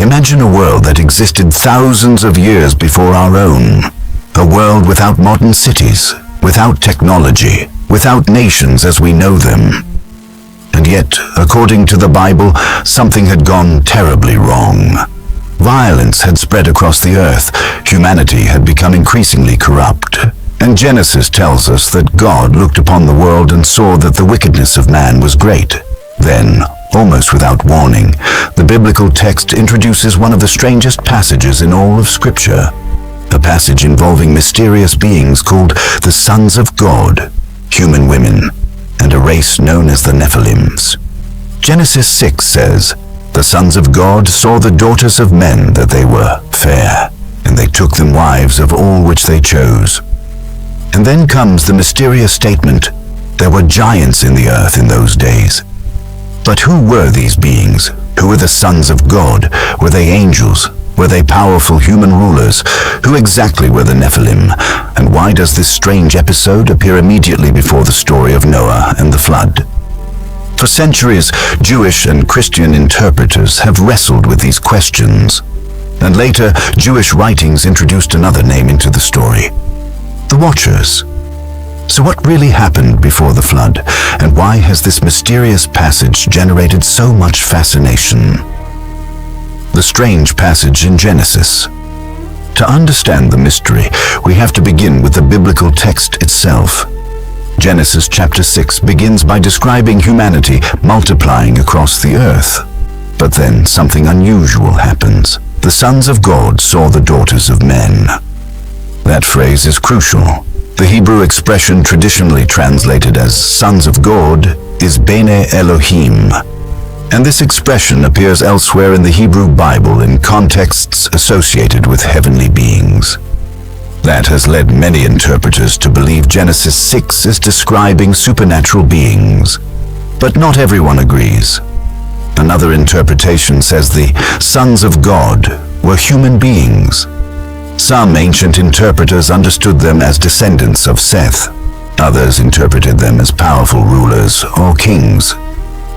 Imagine a world that existed thousands of years before our own. A world without modern cities, without technology, without nations as we know them. And yet, according to the Bible, something had gone terribly wrong. Violence had spread across the earth. Humanity had become increasingly corrupt. And Genesis tells us that God looked upon the world and saw that the wickedness of man was great. Then, almost without warning, the biblical text introduces one of the strangest passages in all of Scripture. A passage involving mysterious beings called the sons of God, human women, and a race known as the Nephilims. Genesis 6 says, "The sons of God saw the daughters of men that they were fair, and they took them wives of all which they chose." And then comes the mysterious statement, "There were giants in the earth in those days." But who were these beings? Who were the sons of God? Were they angels? Were they powerful human rulers? Who exactly were the Nephilim? And why does this strange episode appear immediately before the story of Noah and the flood? For centuries, Jewish and Christian interpreters have wrestled with these questions. And later, Jewish writings introduced another name into the story: the Watchers. So what really happened before the flood? And why has this mysterious passage generated so much fascination? The strange passage in Genesis. To understand the mystery, we have to begin with the biblical text itself. Genesis chapter 6 begins by describing humanity multiplying across the earth. But then something unusual happens. The sons of God saw the daughters of men. That phrase is crucial. The Hebrew expression traditionally translated as sons of God is Bene Elohim. And this expression appears elsewhere in the Hebrew Bible in contexts associated with heavenly beings. That has led many interpreters to believe Genesis 6 is describing supernatural beings. But not everyone agrees. Another interpretation says the sons of God were human beings. Some ancient interpreters understood them as descendants of Seth. Others interpreted them as powerful rulers or kings.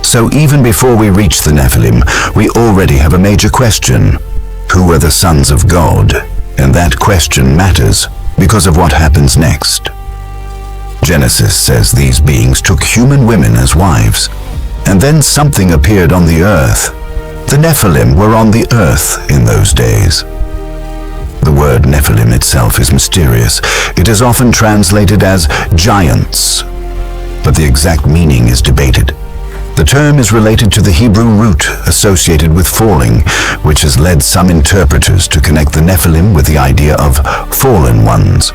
So even before we reach the Nephilim, we already have a major question. Who were the sons of God? And that question matters because of what happens next. Genesis says these beings took human women as wives, and then something appeared on the earth. The Nephilim were on the earth in those days. The word Nephilim itself is mysterious. It is often translated as giants, but the exact meaning is debated. The term is related to the Hebrew root associated with falling, which has led some interpreters to connect the Nephilim with the idea of fallen ones.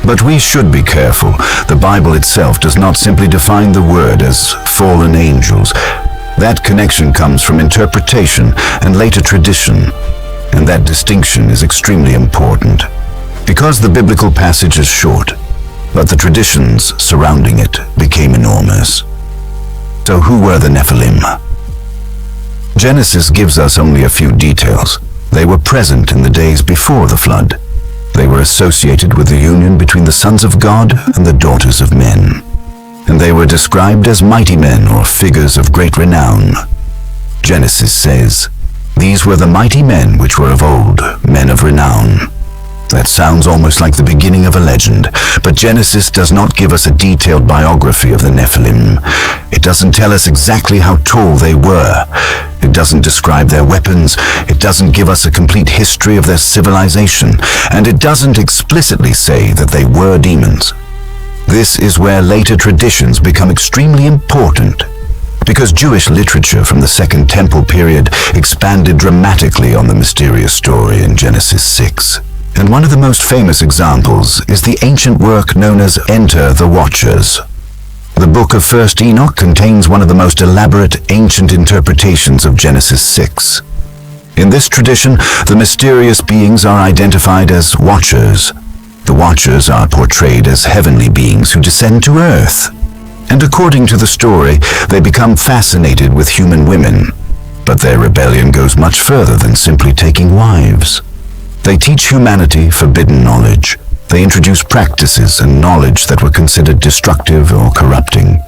But we should be careful. The Bible itself does not simply define the word as fallen angels. That connection comes from interpretation and later tradition, and that distinction is extremely important. Because the biblical passage is short, but the traditions surrounding it became enormous. So who were the Nephilim? Genesis gives us only a few details. They were present in the days before the flood. They were associated with the union between the sons of God and the daughters of men. And they were described as mighty men or figures of great renown. Genesis says, "These were the mighty men which were of old, men of renown." That sounds almost like the beginning of a legend, but Genesis does not give us a detailed biography of the Nephilim. It doesn't tell us exactly how tall they were. It doesn't describe their weapons. It doesn't give us a complete history of their civilization. And it doesn't explicitly say that they were demons. This is where later traditions become extremely important, because Jewish literature from the Second Temple period expanded dramatically on the mysterious story in Genesis 6. And one of the most famous examples is the ancient work known as Enter the Watchers. The book of 1 Enoch contains one of the most elaborate ancient interpretations of Genesis 6. In this tradition, the mysterious beings are identified as watchers. The watchers are portrayed as heavenly beings who descend to earth. And according to the story, they become fascinated with human women. But their rebellion goes much further than simply taking wives. They teach humanity forbidden knowledge. They introduce practices and knowledge that were considered destructive or corrupting.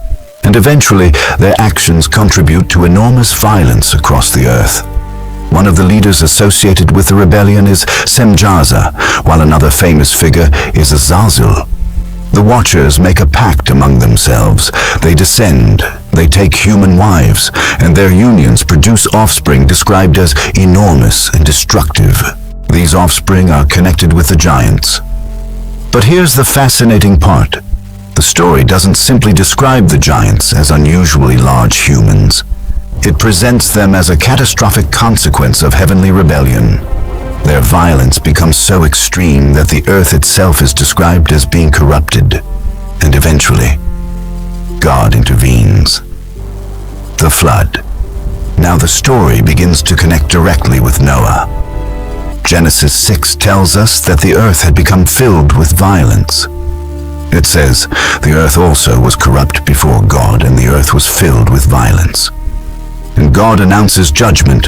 And eventually, their actions contribute to enormous violence across the earth. One of the leaders associated with the rebellion is Semjaza, while another famous figure is Azazel. The Watchers make a pact among themselves. They descend, they take human wives, and their unions produce offspring described as enormous and destructive. These offspring are connected with the giants. But here's the fascinating part. The story doesn't simply describe the giants as unusually large humans. It presents them as a catastrophic consequence of heavenly rebellion. Their violence becomes so extreme that the earth itself is described as being corrupted, and eventually, God intervenes. The flood. Now the story begins to connect directly with Noah. Genesis 6 tells us that the earth had become filled with violence. It says, the earth also was corrupt before God, and the earth was filled with violence. And God announces judgment.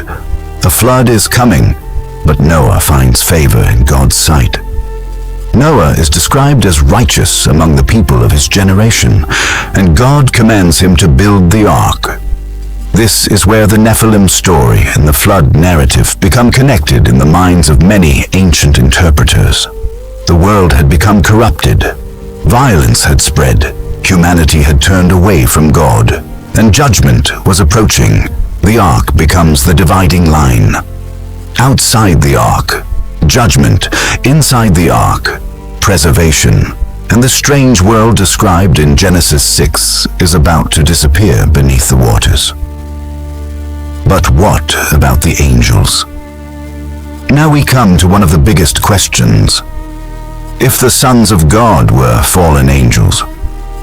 The flood is coming. But Noah finds favor in God's sight. Noah is described as righteous among the people of his generation, and God commands him to build the ark. This is where the Nephilim story and the flood narrative become connected in the minds of many ancient interpreters. The world had become corrupted. Violence had spread. Humanity had turned away from God, and judgment was approaching. The ark becomes the dividing line. Outside the ark, judgment. Inside the ark, preservation. And the strange world described in Genesis 6 is about to disappear beneath the waters. But what about the angels? Now we come to one of the biggest questions. If the sons of God were fallen angels,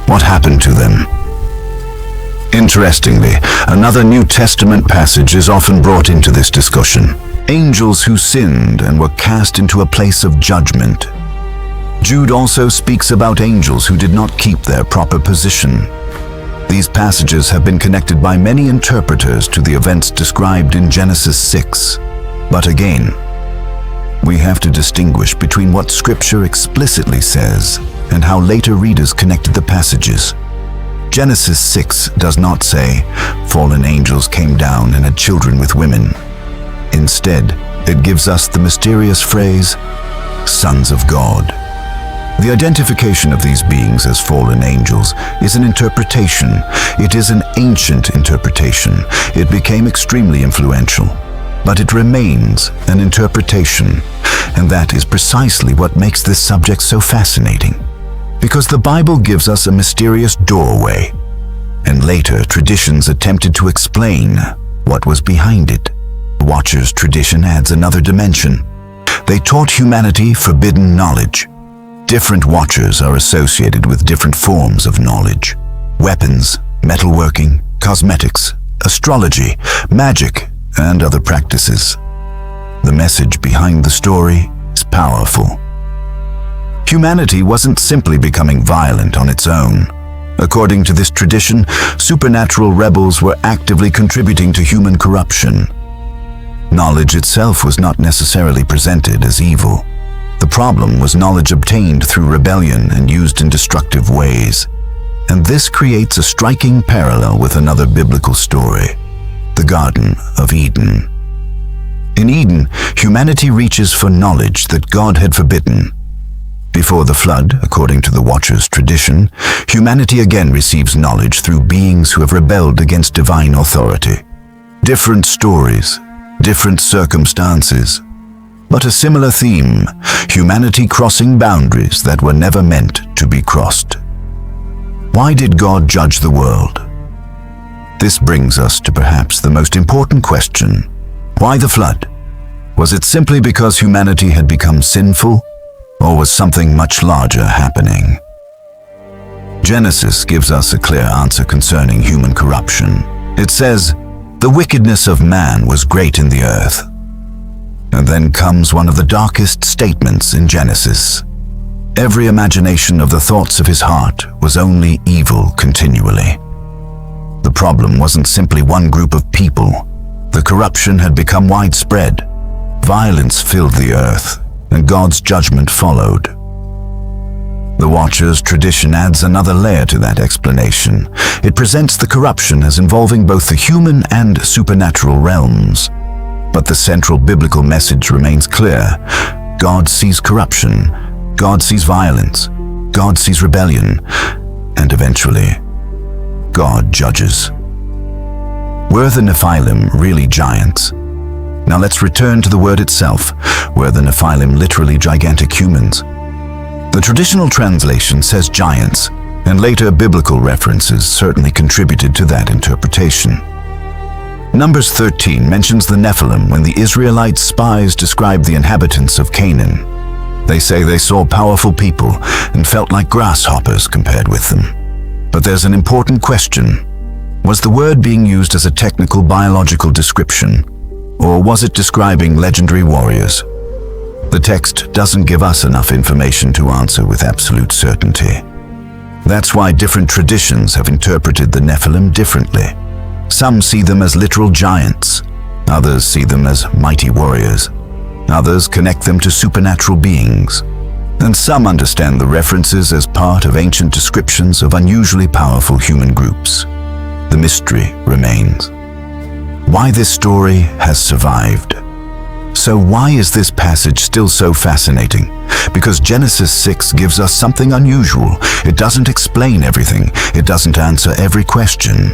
what happened to them? Interestingly, another New Testament passage is often brought into this discussion. Angels who sinned and were cast into a place of judgment. Jude also speaks about angels who did not keep their proper position. These passages have been connected by many interpreters to the events described in Genesis 6. But again, we have to distinguish between what Scripture explicitly says and how later readers connected the passages. Genesis 6 does not say, fallen angels came down and had children with women. Instead, it gives us the mysterious phrase, sons of God. The identification of these beings as fallen angels is an interpretation. It is an ancient interpretation. It became extremely influential. But it remains an interpretation, and that is precisely what makes this subject so fascinating. Because the Bible gives us a mysterious doorway, and later traditions attempted to explain what was behind it. Watchers' tradition adds another dimension. They taught humanity forbidden knowledge. Different Watchers are associated with different forms of knowledge. Weapons, metalworking, cosmetics, astrology, magic, and other practices. The message behind the story is powerful. Humanity wasn't simply becoming violent on its own. According to this tradition, supernatural rebels were actively contributing to human corruption. Knowledge itself was not necessarily presented as evil. The problem was knowledge obtained through rebellion and used in destructive ways. And this creates a striking parallel with another biblical story, the Garden of Eden. In Eden, humanity reaches for knowledge that God had forbidden. Before the flood, according to the Watchers' tradition, humanity again receives knowledge through beings who have rebelled against divine authority. Different stories, different circumstances, but a similar theme, humanity crossing boundaries that were never meant to be crossed. Why did God judge the world? This brings us to perhaps the most important question. Why the flood? Was it simply because humanity had become sinful, or was something much larger happening? Genesis gives us a clear answer concerning human corruption. It says, "The wickedness of man was great in the earth." And then comes one of the darkest statements in Genesis. Every imagination of the thoughts of his heart was only evil continually. The problem wasn't simply one group of people. The corruption had become widespread. Violence filled the earth, and God's judgment followed. The Watchers' tradition adds another layer to that explanation. It presents the corruption as involving both the human and supernatural realms. But the central biblical message remains clear. God sees corruption, God sees violence, God sees rebellion, and eventually, God judges. Were the Nephilim really giants? Now let's return to the word itself. Were the Nephilim literally gigantic humans? The traditional translation says giants, and later biblical references certainly contributed to that interpretation. Numbers 13 mentions the Nephilim when the Israelite spies describe the inhabitants of Canaan. They say they saw powerful people and felt like grasshoppers compared with them. But there's an important question. Was the word being used as a technical biological description, or was it describing legendary warriors? The text doesn't give us enough information to answer with absolute certainty. That's why different traditions have interpreted the Nephilim differently. Some see them as literal giants, others see them as mighty warriors, others connect them to supernatural beings, and some understand the references as part of ancient descriptions of unusually powerful human groups. The mystery remains. Why this story has survived. So why is this passage still so fascinating? Because Genesis 6 gives us something unusual. It doesn't explain everything. It doesn't answer every question.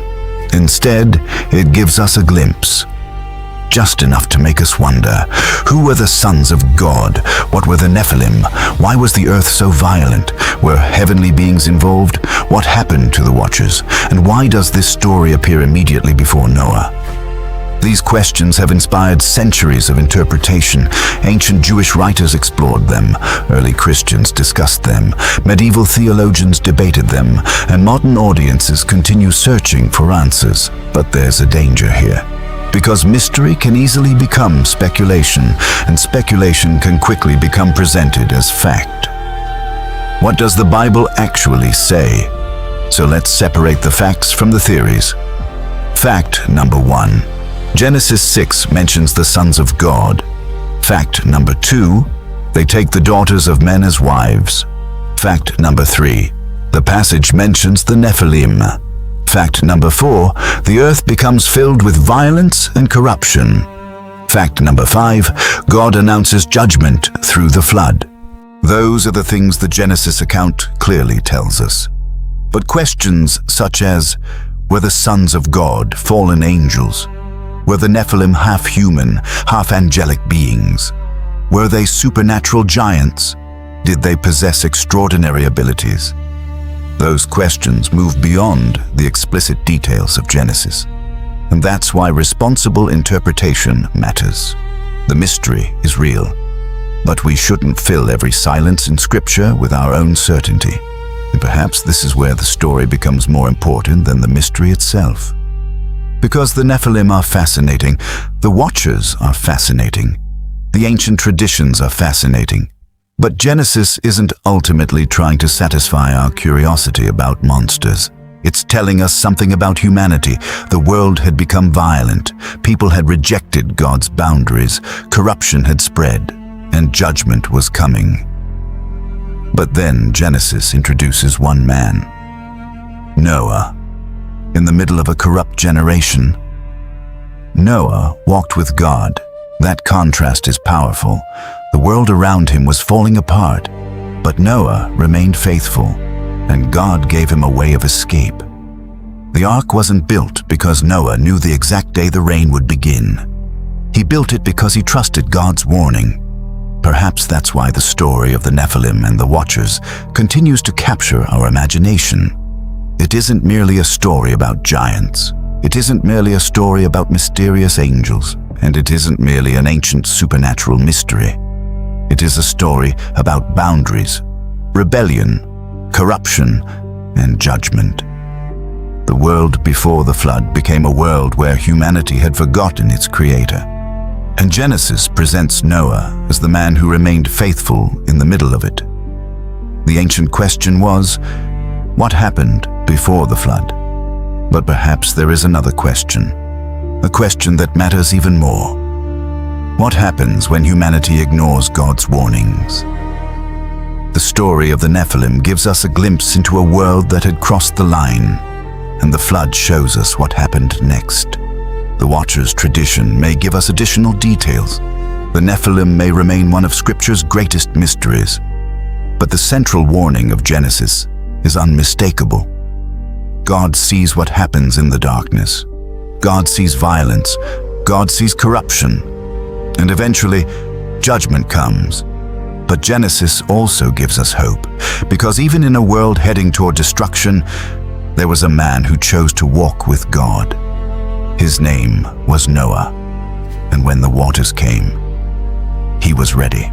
Instead, it gives us a glimpse. Just enough to make us wonder, who were the sons of God? What were the Nephilim? Why was the earth so violent? Were heavenly beings involved? What happened to the Watchers? And why does this story appear immediately before Noah? These questions have inspired centuries of interpretation. Ancient Jewish writers explored them, early Christians discussed them, medieval theologians debated them, and modern audiences continue searching for answers. But there's a danger here. Because mystery can easily become speculation, and speculation can quickly become presented as fact. What does the Bible actually say? So let's separate the facts from the theories. Fact number 1. Genesis 6 mentions the sons of God. Fact number 2, they take the daughters of men as wives. Fact number 3, the passage mentions the Nephilim. Fact number 4, the earth becomes filled with violence and corruption. Fact number 5, God announces judgment through the flood. Those are the things the Genesis account clearly tells us. But questions such as, were the sons of God fallen angels? Were the Nephilim half-human, half-angelic beings? Were they supernatural giants? Did they possess extraordinary abilities? Those questions move beyond the explicit details of Genesis. And that's why responsible interpretation matters. The mystery is real, but we shouldn't fill every silence in Scripture with our own certainty. And perhaps this is where the story becomes more important than the mystery itself. Because the Nephilim are fascinating, the Watchers are fascinating, the ancient traditions are fascinating, but Genesis isn't ultimately trying to satisfy our curiosity about monsters. It's telling us something about humanity. The world had become violent, people had rejected God's boundaries, corruption had spread, and judgment was coming. But then Genesis introduces one man, Noah. In the middle of a corrupt generation, Noah walked with God. That contrast is powerful. The world around him was falling apart, but Noah remained faithful, and God gave him a way of escape. The ark wasn't built because Noah knew the exact day the rain would begin. He built it because he trusted God's warning. Perhaps that's why the story of the Nephilim and the Watchers continues to capture our imagination. It isn't merely a story about giants. It isn't merely a story about mysterious angels. And it isn't merely an ancient supernatural mystery. It is a story about boundaries, rebellion, corruption, and judgment. The world before the flood became a world where humanity had forgotten its creator. And Genesis presents Noah as the man who remained faithful in the middle of it. The ancient question was, what happened before the flood? But perhaps there is another question, a question that matters even more. What happens when humanity ignores God's warnings? The story of the Nephilim gives us a glimpse into a world that had crossed the line, and the flood shows us what happened next. The Watcher's tradition may give us additional details. The Nephilim may remain one of Scripture's greatest mysteries. But the central warning of Genesis is unmistakable. God sees what happens in the darkness. God sees violence. God sees corruption. And eventually, judgment comes. But Genesis also gives us hope, because even in a world heading toward destruction, there was a man who chose to walk with God. His name was Noah, and when the waters came, he was ready.